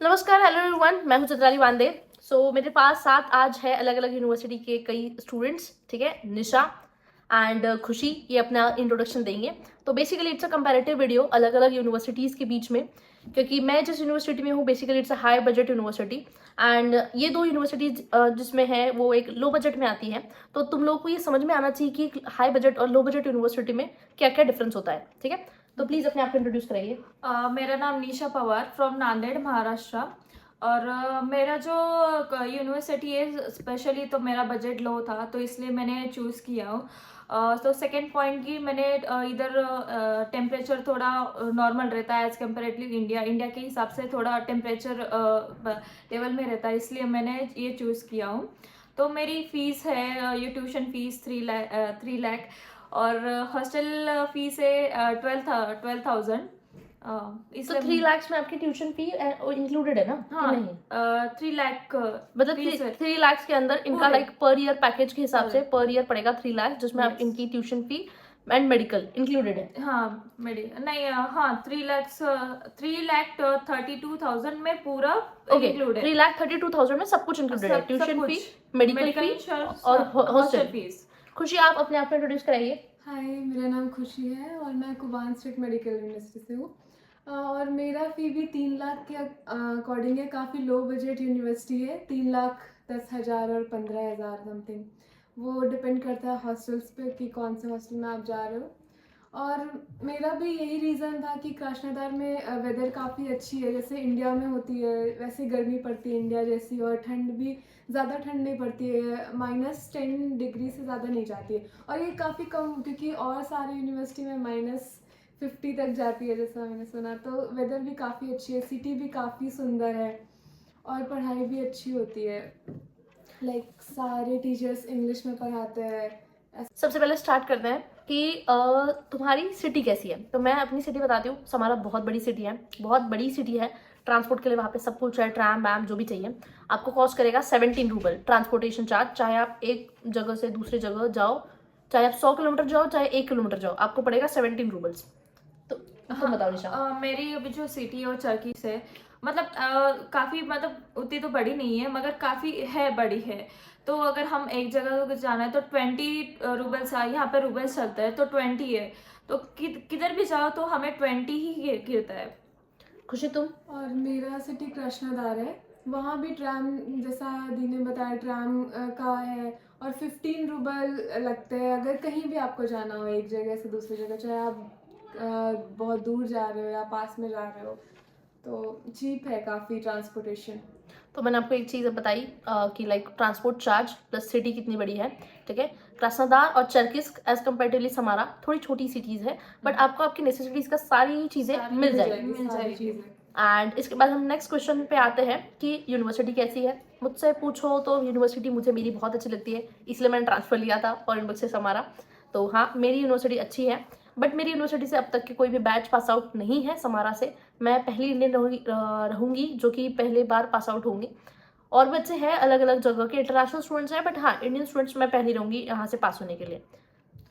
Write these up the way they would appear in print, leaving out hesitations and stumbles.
नमस्कार, hello everyone, मैं हूं चित्राली वांदे। मेरे पास साथ आज है अलग अलग यूनिवर्सिटी के कई स्टूडेंट्स। ठीक है, निशा एंड खुशी ये अपना इंट्रोडक्शन देंगे। तो basically it's a comparative video अलग अलग यूनिवर्सिटीज़ के बीच में, क्योंकि मैं जिस यूनिवर्सिटी में हूँ basically it's a high budget university and ये दो यूनिवर्सिटीज जिसमें है वो एक लो बजट में आती है। तो तुम लोग को ये समझ में आना चाहिए कि हाई बजट और लो बजट यूनिवर्सिटी में क्या क्या डिफरेंस होता है। ठीक है, तो प्लीज़ अपने आप को इंट्रोड्यूस कराइए। मेरा नाम निशा पवार फ्रॉम नांदेड़ महाराष्ट्र। और मेरा जो यूनिवर्सिटी है स्पेशली तो मेरा बजट लो था तो इसलिए मैंने चूज़ किया हूँ। तो सेकंड पॉइंट की मैंने इधर टेम्परेचर थोड़ा नॉर्मल रहता है एज कम्पेरेटिवली इंडिया के हिसाब से थोड़ा टेम्परेचर लेवल में रहता है, इसलिए मैंने ये चूज़ किया हूँ। तो मेरी फ़ीस है ये ट्यूशन फ़ीस 3 लाख और हॉस्टल फीस है 12,000। तो 3 लाख में आपकी ट्यूशन फी इंक्लूडेड है ना? हाँ, कि नहीं? 3 लाख मतलब फीस है 3 लाख के अंदर इनका पूरे। लाइक पर ईयर पैकेज के हिसाब से Correct. पर ईयर पड़ेगा 3 लाख, जिसमें आप Yes. इनकी tuition fee and medical included है। हाँ नहीं, हाँ 3,32,000 में पूरा ओके, इंक्लूड है। 3,32,000 में सब कुछ इंक्लूडेड है, सब ट्यूशन कुछ फी, मेडिकल फी इंश्योरेंस और हॉस्टल हॉस्टल। फीस। खुशी, आप अपने आप को इंट्रोड्यूस कराइए। हाय, मेरा नाम खुशी है और मैं कुबान स्टेट मेडिकल यूनिवर्सिटी से हूँ। और मेरा फ़ी भी 3 लाख के अकॉर्डिंग है। काफ़ी लो बजट यूनिवर्सिटी है। 3,10,000 और 15,000 समथिंग, वो डिपेंड करता है हॉस्टल्स पे कि कौन से हॉस्टल में आप जा रहे हो। और मेरा भी यही रीज़न था कि कृष्णधार में वेदर काफ़ी अच्छी है, जैसे इंडिया में होती है वैसे गर्मी पड़ती है इंडिया जैसी, और ठंड भी ज़्यादा ठंड नहीं पड़ती है, -10 डिग्री से ज़्यादा नहीं जाती है। और ये काफ़ी कम, क्योंकि और सारे यूनिवर्सिटी में -50 तक जाती है जैसा मैंने सुना। तो वेदर भी काफ़ी अच्छी है, सिटी भी काफ़ी सुंदर है और पढ़ाई भी अच्छी होती है। लाइक सारे टीचर्स इंग्लिश में पढ़ाते हैं। सबसे पहले स्टार्ट करते हैं कि तुम्हारी सिटी कैसी है। तो मैं अपनी सिटी बताती हूँ। समारा बहुत बड़ी सिटी है, बहुत बड़ी सिटी है। ट्रांसपोर्ट के लिए वहाँ पे सब कुछ है, ट्रैम वैम जो भी चाहिए। आपको कॉस्ट करेगा 17 रूबल ट्रांसपोर्टेशन चार्ज। चाहे आप एक जगह से दूसरी जगह जाओ, चाहे आप 100 किलोमीटर जाओ, चाहे 1 किलोमीटर जाओ, आपको पड़ेगा 17 रूबल्स। तो तुम बताओ निशा। मेरी अभी जो सिटी है वो चरकी से, मतलब काफ़ी, मतलब उतनी तो बड़ी नहीं है मगर काफ़ी है, बड़ी है। तो अगर हम एक जगह को जाना है तो 20 रूबल्स, यहाँ पे रूबल्स चलता है तो 20 है। तो किधर भी जाओ तो हमें 20 ही गिरता है। खुशी, तुम? और मेरा सिटी कृष्णधार है, वहाँ भी ट्रैम, जैसा दी ने बताया, ट्रैम का है और 15 रूबल लगते हैं अगर कहीं भी आपको जाना हो एक जगह से दूसरी जगह, चाहे आप बहुत दूर जा रहे हो या पास में जा रहे हो। तो चीप है काफ़ी ट्रांसपोर्टेशन। तो मैंने आपको एक चीज़ बताई कि like transport charge plus city कितनी बड़ी है। ठीक है, कृष्णधार और चरकिस्क एज कम्पेरेटिवली समारा थोड़ी छोटी सिटीज़ है, बट आपको आपकी नेसेसिटीज़ का सारी चीज़ें मिल जाएगी। एंड इसके बाद हम नेक्स्ट क्वेश्चन पे आते हैं कि यूनिवर्सिटी कैसी है। मुझसे पूछो तो यूनिवर्सिटी मुझे मेरी बहुत अच्छी लगती है, इसलिए मैंने ट्रांसफ़र लिया था ऑरेंज से समारा। तो हाँ, मेरी यूनिवर्सिटी अच्छी है, बट मेरी यूनिवर्सिटी से अब तक के कोई भी बैच पास आउट नहीं है समारा से। मैं पहली इंडियन रहूँगी जो कि पहले बार पास आउट होंगी। और बच्चे हैं अलग अलग जगह के, इंटरनेशनल स्टूडेंट्स हैं, बट हाँ इंडियन स्टूडेंट्स मैं पहली रहूँगी यहाँ से पास होने के लिए।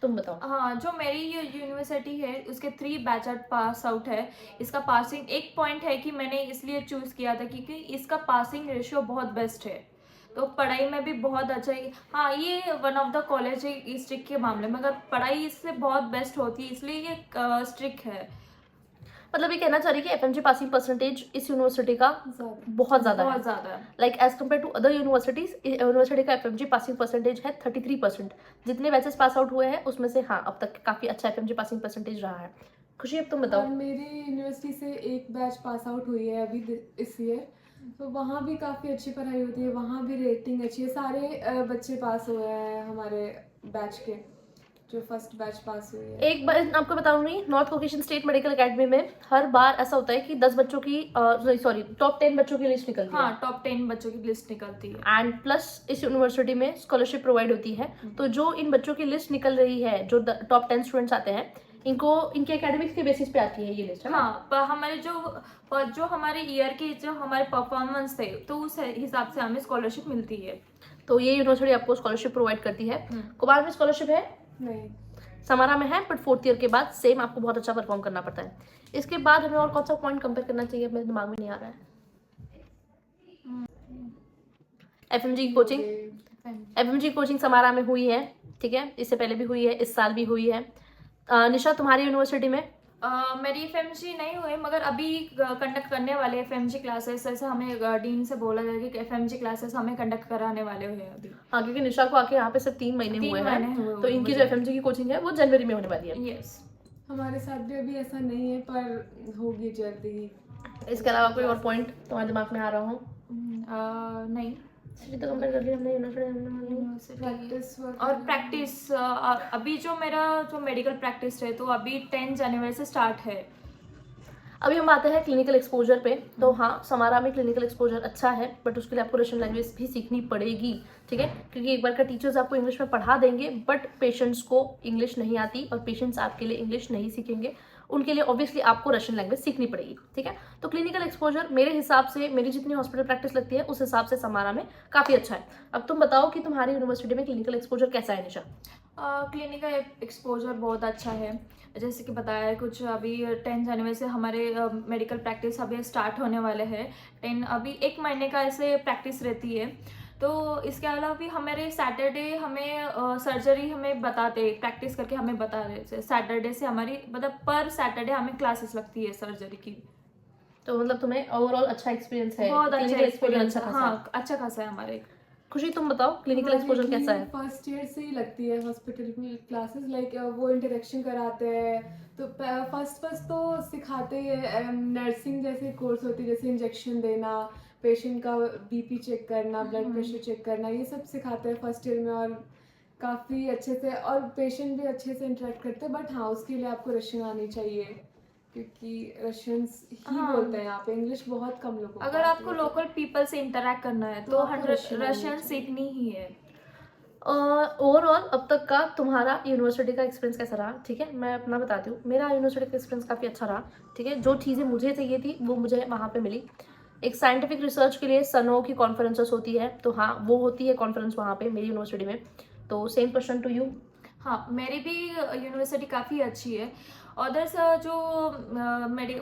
तुम बताओ। हाँ, जो मेरी यूनिवर्सिटी है उसके 3 बैच पास आउट है। इसका पासिंग एक पॉइंट है कि मैंने इसलिए चूज़ किया था क्योंकि इसका पासिंग रेशियो बहुत बेस्ट है, तो पढ़ाई में भी बहुत अच्छा है। हाँ, ये वन ऑफ द कॉलेज है स्ट्रिक्ट के मामले में, मगर पढ़ाई इससे बहुत बेस्ट होती है, इसलिए ये स्ट्रिक्ट है। मतलब ये कहना चाह रही है कि एफएमजी पासिंग परसेंटेज इस यूनिवर्सिटी का बहुत ज़्यादा है। Like as compare to other universities, university का एफएमजी पासिंग परसेंटेज है 33%। जितने बैचेस पास आउट हुए हैं उसमें से हाँ अब तक काफ़ी अच्छा एफएमजी पासिंग परसेंटेज रहा है। खुशी, अब तुम बताओ। और मेरी यूनिवर्सिटी से एक बैच पास आउट हुई है अभी इस ईयर, तो वहाँ भी काफ़ी अच्छी पढ़ाई होती है, वहाँ भी रेटिंग अच्छी है। सारे बच्चे पास हुए हैं हमारे बैच के, जो फर्स्ट बैच पास हुई है। एक बार आपको बताऊंगी, नॉर्थ कोकेशन स्टेट मेडिकल एकेडमी में हर बार ऐसा होता है कि 10 बच्चों की टॉप 10 बच्चों की लिस्ट निकलती है। हाँ, टॉप 10 बच्चों की लिस्ट निकलती है एंड प्लस इस यूनिवर्सिटी में स्कॉलरशिप प्रोवाइड होती है। तो जो इन बच्चों की लिस्ट निकल रही है, जो टॉप 10 स्टूडेंट्स आते हैं, इनको इनके एकेडमिक्स के बेसिस पे आती है ये लिस्ट, है ना? हाँ, पर हमारे जो हमारे ईयर के जो हमारे परफॉर्मेंस थे तो उस हिसाब से हमें स्कॉलरशिप मिलती है। तो ये यूनिवर्सिटी आपको स्कॉलरशिप प्रोवाइड करती है। कुमार में स्कॉलरशिप है नहीं, समारा में है, बट 4th ईयर के बाद सेम आपको बहुत अच्छा परफॉर्म करना पड़ता है। इसके बाद हमें और कौन सा पॉइंट कंपेयर करना चाहिए, मेरे दिमाग में नहीं आ रहा है। FMG की कोचिंग, FMG की कोचिंग समारा में हुई है, ठीक है, इससे पहले भी हुई है, इस साल भी हुई है। निशा तुम्हारी यूनिवर्सिटी में? मेरी FMG नहीं हुई, मगर अभी कंडक्ट करने वाले FMG क्लासेस, ऐसे हमें डीन से बोला गया कि FMG क्लासेस हमें कंडक्ट कराने वाले हुए हैं अभी। हाँ, क्योंकि निशा को आके यहाँ पे सिर्फ 3 महीने हुए हैं, तो इनकी जो FMG की कोचिंग है वो जनवरी में होने वाली है। यस, हमारे साथ भी अभी ऐसा नहीं है, पर होगी जल्दी ही। इसके अलावा कोई और पॉइंट तुम्हारे दिमाग में आ रहा हो? नहीं। सिटी तो कंपेयर कर लिया हमने, यूनिवर्सिटी प्रैक्टिस और प्रैक्टिस अभी जो मेरा जो मेडिकल प्रैक्टिस है तो अभी 10 जनवरी से स्टार्ट है। अभी हम आते हैं क्लिनिकल एक्सपोजर पे। तो हाँ, समारा में क्लिनिकल एक्सपोजर अच्छा है, बट उसके लिए आपको रशियन लैंग्वेज भी सीखनी पड़ेगी, ठीक है, क्योंकि एक बार का टीचर्स आपको इंग्लिश में पढ़ा देंगे, बट पेशेंट्स को इंग्लिश नहीं आती और पेशेंट्स आपके लिए इंग्लिश नहीं सीखेंगे, उनके लिए ऑब्वियसली आपको रशियन लैंग्वेज सीखनी पड़ेगी, ठीक है। तो क्लिनिकल एक्सपोजर मेरे हिसाब से, मेरी जितनी हॉस्पिटल प्रैक्टिस लगती है उस हिसाब से समारा में काफ़ी अच्छा है। अब तुम बताओ कि तुम्हारी यूनिवर्सिटी में क्लिनिकल एक्सपोजर कैसा है निशा? क्लिनिकल एक्सपोजर बहुत अच्छा है, जैसे कि बताया है कुछ। अभी 10 जनवरी से हमारे मेडिकल प्रैक्टिस अभी स्टार्ट होने वाले हैं। 10 अभी 1 महीने का ऐसे प्रैक्टिस रहती है। तो इसके अलावा भी हमारे सैटरडे हमें सर्जरी हमें बताते, प्रैक्टिस करके हमें बता रहे। सैटरडे से हमारी मतलब पर सैटरडे हमें क्लासेस लगती है सर्जरी की। तो मतलब तुम्हें ओवरऑल अच्छा एक्सपीरियंस है? बहुत अच्छा क्लिनिकल एक्सपीरियंस अच्छा है, खासा है। हाँ अच्छा खासा है हमारे। खुशी तुम बताओ क्लिनिकल एक्सपोजर कैसा है? फर्स्ट ईयर से ही लगती है हॉस्पिटल में क्लासेस, लाइक वो इंटरेक्शन कराते हैं। तो फर्स्ट तो सिखाते हैं, नर्सिंग जैसे कोर्स होती है, जैसे इंजेक्शन देना, पेशेंट का बीपी चेक करना, ब्लड प्रेशर चेक करना, ये सब सिखाते हैं फर्स्ट ईयर में। और काफ़ी अच्छे से, और पेशेंट भी अच्छे से इंटरेक्ट करते हैं। बट हाँ, उसके लिए आपको रशियन आनी चाहिए, क्योंकि रशियंस ही हाँ। बोलते हैं यहाँ पे, इंग्लिश बहुत कम लोगों को अगर आती आपको है। लोकल पीपल से इंटरेक्ट करना है तो तो आपको 100 रशियन आनी रशियन चाहिए। सीखनी ही है। ओवरऑल अब तक का तुम्हारा यूनिवर्सिटी का एक्सपीरियंस कैसा रहा? ठीक है, मैं अपना बताती हूँ। मेरा यूनिवर्सिटी का एक्सपीरियंस काफ़ी अच्छा रहा, ठीक है। जो चीज़ें मुझे चाहिए थी वो मुझे वहाँ पे मिली। एक साइंटिफिक रिसर्च के लिए सनो की कॉन्फ्रेंसेस होती है, तो हाँ वो होती है कॉन्फ्रेंस वहाँ पे मेरी यूनिवर्सिटी में। तो सेम क्वेश्चन टू यू। हाँ, मेरी भी यूनिवर्सिटी काफ़ी अच्छी है। अदर्स जो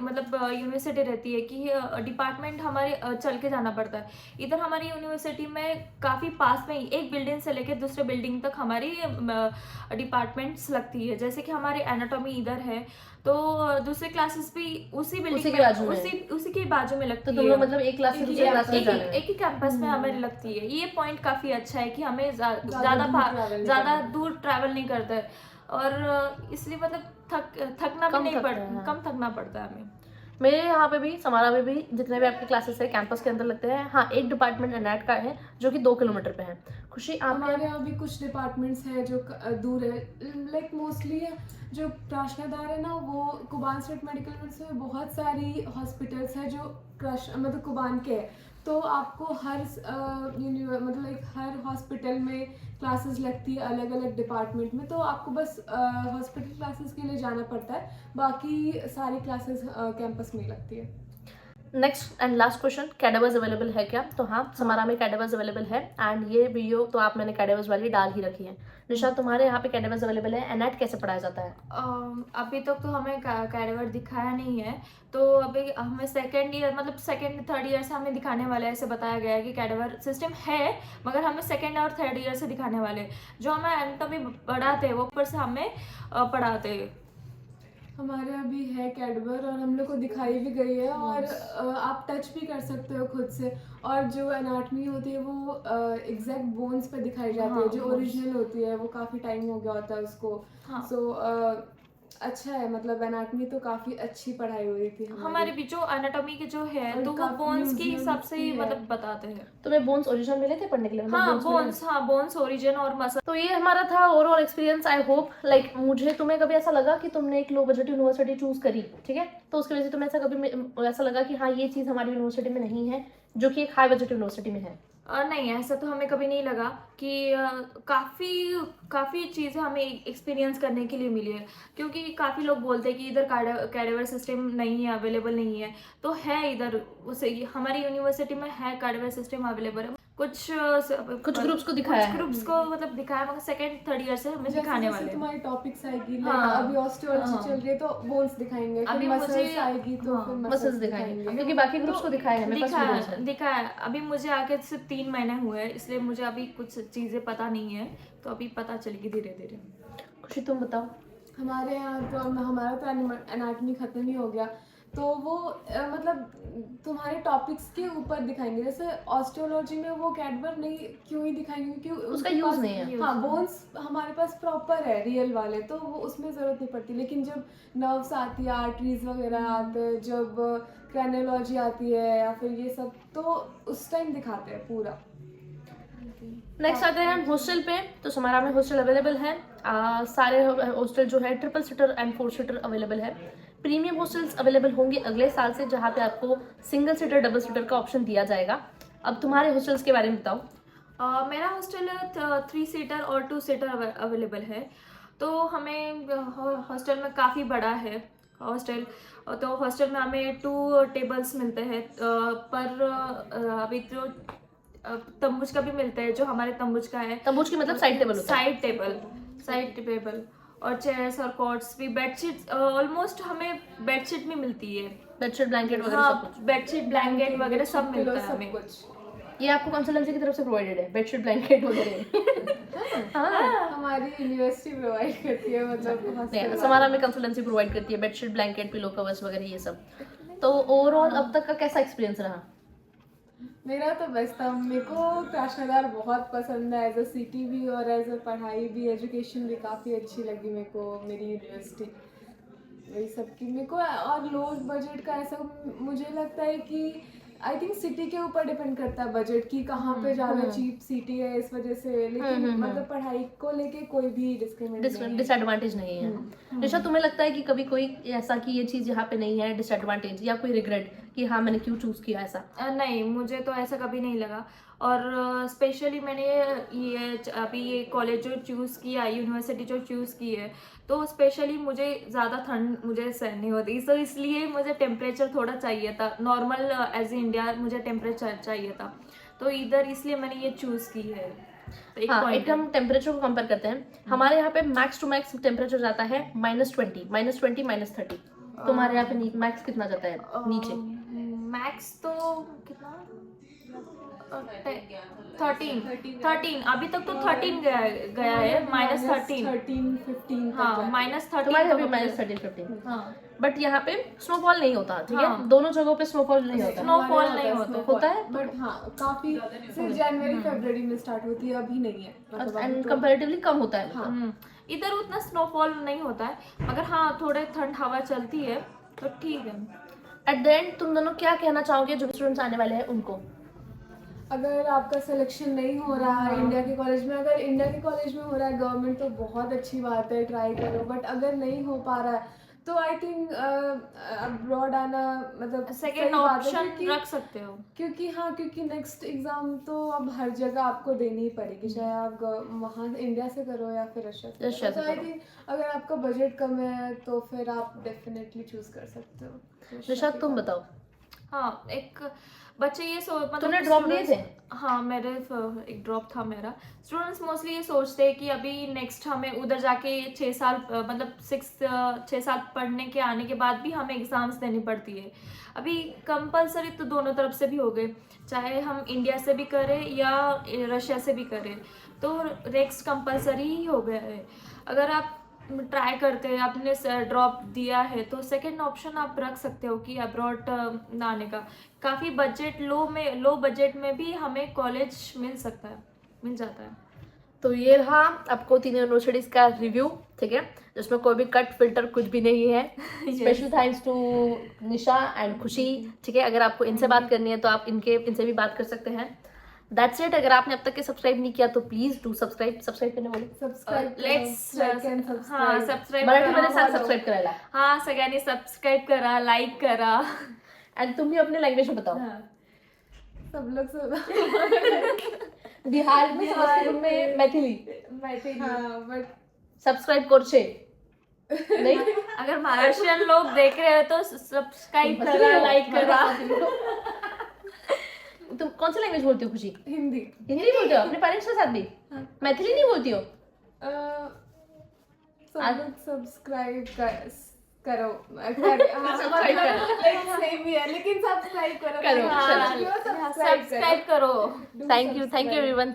मतलब यूनिवर्सिटी रहती है कि डिपार्टमेंट हमारे चल के जाना पड़ता है। इधर हमारी यूनिवर्सिटी में काफ़ी पास में ही एक बिल्डिंग से लेकर दूसरे बिल्डिंग तक हमारी डिपार्टमेंट्स लगती है। जैसे कि हमारी एनाटॉमी इधर है, तो दूसरे क्लासेस भी उसी बिल्डिंग उसी के में बाजू में। उसी के बाजू में लगती तो है। तुम लोग मतलब एक क्लास से दूसरे क्लास में जाने में। एक ही कैंपस में हमें लगती है। ये पॉइंट काफ़ी अच्छा है कि हमें travel ज़्यादा नहीं दूर ट्रैवल नहीं करता है, और इसलिए मतलब थकना भी कम नहीं थकते हैं, हाँ। कम थकना पड़ता है हमें। मेरे यहाँ पे भी, समारा में भी जितने भी आपके क्लासेस है कैंपस के अंदर लगते हैं। हाँ, एक डिपार्टमेंट एनएट का है जो कि 2 किलोमीटर पे है। खुशी आपके हमारे यहाँ भी कुछ डिपार्टमेंट्स हैं जो दूर है, लाइक मोस्टली जो प्राशनादार है ना, वो कुबान स्टेट मेडिकल यूनिवर्सिटी में बहुत सारी हॉस्पिटल्स हैं जो मतलब कुबान के हैं। तो आपको हर मतलब लाइक हर हॉस्पिटल में क्लासेस लगती है अलग अलग डिपार्टमेंट में। तो आपको बस हॉस्पिटल क्लासेस के लिए जाना पड़ता है, बाकी सारी क्लासेस कैंपस में लगती है। Next and last question, cadavers available है क्या? तो हाँ, समारा में कैडेवर्स अवेलेबल है, एंड ये वीडियो तो आप मैंने कैडेवर्स वाली डाल ही रखी है। निशा, तुम्हारे यहाँ पे कैडेवर्स अवेलेबल है, एनएट कैसे पढ़ाया जाता है? अभी तक तो हमें कैडेवर दिखाया नहीं है, तो अभी हमें सेकेंड ईयर मतलब सेकेंड थर्ड ईयर से हमें दिखाने वाले हैं। ऐसे बताया गया है कि कैडेवर सिस्टम है, मगर हमें सेकेंड और थर्ड ईयर से दिखाने वाले हैं। जो हमें एनाटॉमी पढ़ाते हैं वो ऊपर से हमें पढ़ाते हैं। हमारे यहाँ भी है कैडवर, और हम लोग को दिखाई भी गई है, और आप टच भी कर सकते हो खुद से। और जो एनाटमी होती है वो एग्जैक्ट बोन्स पे दिखाई जाती है, हाँ, जो bones। ओरिजिनल होती है, वो काफ़ी टाइम हो गया होता है उसको। हाँ। सो अच्छा है, मतलब एनाटमी तो काफ़ी अच्छी पढ़ाई हुई थी हमारे भी जो एनाटॉमी के जो है और तो वो काफी बोन्स के museums हिसाब से ही भी है। मतलब बताते हैं। तुम्हें बोन्स ओरिजिनल मिले थे पढ़ने के लिए? मतलब हाँ, bones मिले? बोन्स, हाँ बोन्स ओरिजिन और मसल। तो ये हमारा था overall experience. I hope like मुझे, तुम्हें कभी ऐसा लगा कि तुमने एक लो बजट यूनिवर्सिटी चूज करी, ठीक है, तो उसकी वजह से तुम्हें ऐसा कभी ऐसा लगा कि हाँ ये चीज़ हमारी यूनिवर्सिटी में नहीं है जो कि एक हाई बजट यूनिवर्सिटी में है? नहीं, ऐसा तो हमें कभी नहीं लगा कि काफ़ी चीज़ें हमें एक्सपीरियंस करने के लिए मिली है। क्योंकि काफ़ी लोग बोलते हैं कि इधर कैडेवर सिस्टम नहीं है, अवेलेबल नहीं है, तो है इधर। उसे हमारी यूनिवर्सिटी में है कैडेवर सिस्टम अवेलेबल है। कुछ ग्रुप्स को दिखाया है। ग्रुप्स को मतलब दिखाया, मगर सेकंड थर्ड ईयर से हमें जैसे दिखाने जैसे वाले हैं। तुम्हारी टॉपिक्स आएगी, हाँ, अभी ऑस्टियोलॉजी हाँ। चल रही है तो बोन्स दिखाएंगे, फिर अभी मसल्स मुझे- आएगी तो हाँ, फिर मसल्स मसल्स दिखाएंगे, दिखाएंगे। क्योंकि बाकी ग्रुप्स को दिखाया है, मेरे पास वीडियोस है। दिखाया अभी मुझे आके सिर्फ 3 महीने हुए हैं, इसलिए मुझे अभी कुछ चीजें पता नहीं है, तो अभी पता चलेगी धीरे धीरे। खुशी तुम बताओ। हमारे यहाँ तो हमारा तो एनाटॉमी खत्म ही हो गया, तो वो मतलब तुम्हारे टॉपिक्स के ऊपर दिखाएंगे। जैसे ऑस्टियोलॉजी में वो कैडवर नहीं क्यों ही दिखाएंगे, क्योंकि उसका उनके यूज पास- नहीं है। हाँ, बोन्स हमारे पास प्रॉपर है रियल वाले, तो वो उसमें ज़रूरत नहीं पड़ती। लेकिन जब नर्व्स आती है, आर्टरीज वगैरह आते हैं, जब क्रैनियोलॉजी आती है या फिर ये सब, तो उस टाइम दिखाते हैं पूरा। नेक्स्ट आते हैं हम हॉस्टल पे। तो समारा में हॉस्टल अवेलेबल है, सारे हॉस्टल जो है 3 सीटर एंड 4 सीटर अवेलेबल है। प्रीमियम हॉस्टल्स अवेलेबल होंगे अगले साल से, जहाँ पे आपको सिंगल सीटर डबल सीटर का ऑप्शन दिया जाएगा। अब तुम्हारे हॉस्टल्स के बारे में बताओ। मेरा हॉस्टल 3 सीटर और 2 सीटर अवेलेबल है। तो हमें हॉस्टल में काफ़ी बड़ा है हॉस्टल, तो हॉस्टल में हमें 2 टेबल्स मिलते हैं, पर अभी तो तंबूज का भी मिलता है, जो हमारे तंबूज का है। तंबूज की मतलब साइड टेबल होता है। साइड टेबल और चेयर्स और कॉट्स भी, बेडशीट ऑलमोस्ट हमें बेडशीट भी मिलती है। बेडशीट ब्लैंकेट वगैरह सब हाँ, बेडशीट ब्लैंकेट वगैरह सब मिलता है सब हमें। कुछ। कुछ। ये आपको कंसल्टेंसी की तरफ से प्रोवाइडेड है, बेडशीट ब्लैंकेट वगैरह। हाँ, हमारी यूनिवर्सिटी प्रोवाइड करती है, मतलब नहीं, समारा में कंसल्टेंसी प्रोवाइड करती है, बेडशीट ब्लैंकेट पिलो कवर्स वगैरह ये सब। तो ओवरऑल अब तक का कैसा एक्सपीरियंस रहा? मेरा तो बेस्ट था। मेरे को कृष्णधार बहुत पसंद है, एज अ सिटी भी और एज अ पढ़ाई भी, एजुकेशन भी काफ़ी अच्छी लगी मेरे को मेरी यूनिवर्सिटी। वही सब की मेरे को, और लो बजट का ऐसा मुझे लगता है कि आई थिंक सिटी के ऊपर डिपेंड करता है बजट की, कहाँ पे ज़्यादा चीप सिटी है इस वजह से। लेकिन मतलब पढ़ाई को लेके कोई भी डिस्क्रिमिनेट नहीं है। डिसएडवांटेज नहीं है। निशा, तुम्हें लगता है कि कभी कोई ऐसा कि ये चीज यहाँ पे नहीं है डिसएडवांटेज, या कोई रिग्रेट कि हाँ मैंने क्यों चूज किया ऐसा? नहीं, मुझे तो ऐसा कभी नहीं लगा। और स्पेशली मैंने ये अभी ये कॉलेज जो चूज़ किया, यूनिवर्सिटी जो चूज़ की है, तो स्पेशली मुझे ज़्यादा ठंड मुझे सहन नहीं होती, तो इसलिए मुझे टेम्परेचर थोड़ा चाहिए था, नॉर्मल एज इंडिया मुझे टेम्परेचर चाहिए था, तो इधर इसलिए मैंने ये चूज़ की है। तो हाँ, point एक हम टेम्परेचर को कंपेयर करते हैं। हमारे यहाँ पे मैक्स टू मैक्स टेम्परेचर जाता है -20, -30। तुम्हारे यहाँ पे मैक्स कितना जाता है नीचे? मैक्स तो कितना 13 अभी तक तो 13 गया है, -13 -13 हाँ, -13 तुम्हारे अभी -13-15। हाँ, बट यहाँ पे स्नोफॉल नहीं होता, ठीक है? हाँ। दोनों जगहों पे स्नोफॉल नहीं होता। स्नोफॉल नहीं होता है बट हाँ काफी सिर्फ जनवरी फरवरी में स्टार्ट होती है, अभी नहीं है मतलब एंड अभी तो- कंपैरेटिवली कम होता है। इधर उतना स्नोफॉल नहीं होता है, मगर हाँ थोड़े ठंड हवा चलती है, तो ठीक है। एट द एंड तुम दोनों क्या कहना चाहोगे जो स्टूडेंट्स आने वाले हैं उनको? अगर आपका सिलेक्शन नहीं हो रहा है इंडिया के कॉलेज में, अगर इंडिया के कॉलेज में हो रहा है गवर्नमेंट तो बहुत अच्छी बात है, ट्राई करो। बट अगर नहीं हो पा रहा है तो आई थिंक अब्रॉड आना मतलब सेकेंड सही बात है, ऑप्शन रख सकते हो। क्योंकि नेक्स्ट एग्जाम तो अब हर जगह आपको देनी ही पड़ेगी, चाहे आप वहाँ इंडिया से करो या फिर रशिया रशिया से। से तो आई करो। थिंक अगर आपका बजट कम है तो फिर आप डेफिनेटली चूज कर सकते हो रशिया निशा, के तुम कॉलेज। बताओ। हाँ, एक बच्चे ये मतलब तुमने ड्रॉप लिए थे? हाँ, मेरे एक ड्रॉप था मेरा। स्टूडेंट्स मोस्टली ये सोचते हैं कि अभी नेक्स्ट हमें उधर जाके 6 साल मतलब 6 साल पढ़ने के आने के बाद भी हमें एग्ज़ाम्स देनी पड़ती है। अभी कंपलसरी तो दोनों तरफ से भी हो गए, चाहे हम इंडिया से भी करें या रशिया से भी करें, तो नेक्स्ट कंपलसरी ही हो गया है। अगर आप ट्राई करते हैं, आपने ड्रॉप दिया है, तो सेकंड ऑप्शन आप रख सकते हो कि अब्रॉड आने का। काफ़ी बजट लो बजट में भी हमें कॉलेज मिल जाता है। तो ये रहा आपको 3 यूनिवर्सिटीज का रिव्यू, ठीक है, जिसमें कोई भी कट फिल्टर कुछ भी नहीं है। Special thanks to Nisha and Khushi, ठीक है। अगर आपको इनसे बात करनी है तो आप इनसे भी बात कर सकते हैं। That's it. अगर आपने अब तक के सब्सक्राइब नहीं किया तो प्लीज डू सब्सक्राइब करने बोले सबस्क्राइब सबस्क्राइब मराठीमध्ये सांग सबस्क्राइब करायला। हाँ, सगळ्यांनी सबस्क्राइब करा, लाईक करा, एंड तुम भी अपने लैंग्वेज में बताओ। सब लोग सब बिहार में समस्तीपुर में मैथिली हाँ बट सब्सक्राइब करछे नहीं? अगर महाराष्ट्रियन लोग देख रहे हो तो सब्सक्राइब करा, लाइक करा। तुम कौन सी लैंग्वेज बोलती हो खुशी? हिंदी। हिंदी बोलती हो अपने पेरेंट्स के साथ भी? हाँ। मैथिली नहीं बोलती हो? सब्सक्राइब करो Subscribe करो। सेम ही है लेकिन सब्सक्राइब करो। करो, Thank you, चलो। subscribe सब्सक्राइब करो। Do thank you subscribe. Everyone.